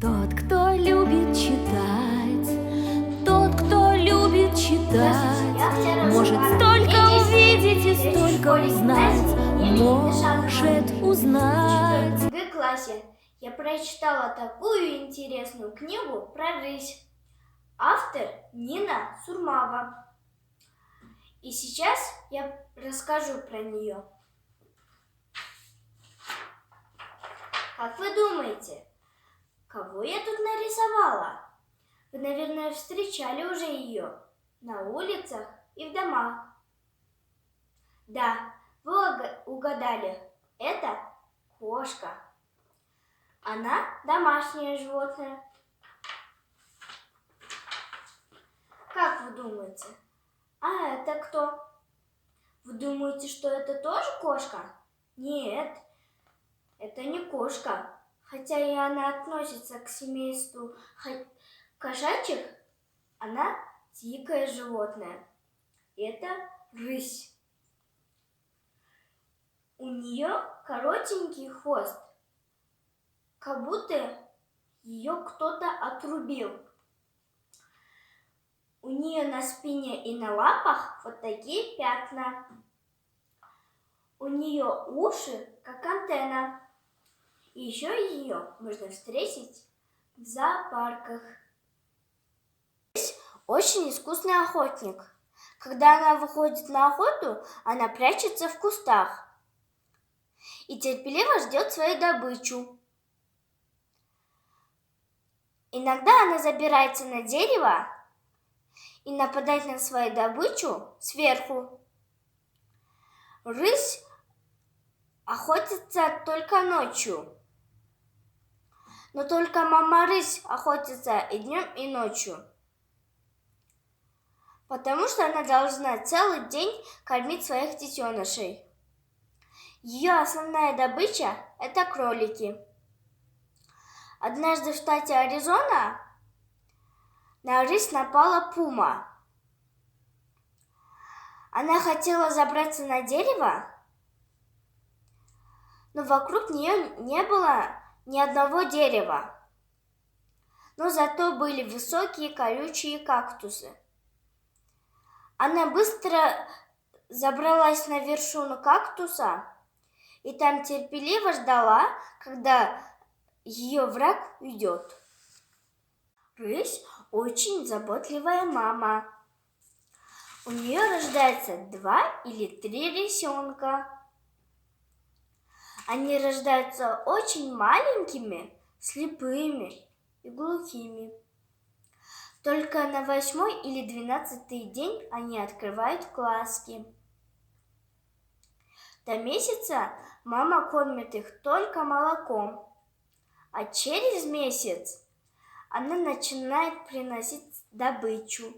Тот, кто любит читать, тот, кто любит читать, может столько увидеть и столько узнать, может узнать. В ЕГЭ классе я прочитала такую интересную книгу про рысь. Автор Нина Сурмава. И сейчас я расскажу про нее. Как вы думаете, кого я тут нарисовала? Вы, наверное, встречали уже ее на улицах и в домах. Да, вы угадали, это кошка. Она домашнее животное. Как вы думаете, а это кто? Вы думаете, что это тоже кошка? Нет, это не кошка. Хотя и она относится к семейству кошачьих, она дикое животное. Это рысь. У нее коротенький хвост, как будто ее кто-то отрубил. У нее на спине и на лапах вот такие пятна. У нее уши, как антенна. И еще ее можно встретить в зоопарках. Рысь очень искусный охотник. Когда она выходит на охоту, она прячется в кустах и терпеливо ждет свою добычу. Иногда она забирается на дерево и нападает на свою добычу сверху. Рысь охотится только ночью. Но только мама-рысь охотится и днем, и ночью. Потому что она должна целый день кормить своих детенышей. Ее основная добыча – это кролики. Однажды в штате Аризона на рысь напала пума. Она хотела забраться на дерево, но вокруг нее не было ни одного дерева. Но зато были высокие колючие кактусы. Она быстро забралась на вершину кактуса и там терпеливо ждала, когда ее враг уйдет. Рысь очень заботливая мама. У нее рождается 2 или 3 рысенка. Они рождаются очень маленькими, слепыми и глухими. Только на 8-й или 12-й день они открывают глазки. До месяца мама кормит их только молоком, а через месяц она начинает приносить добычу.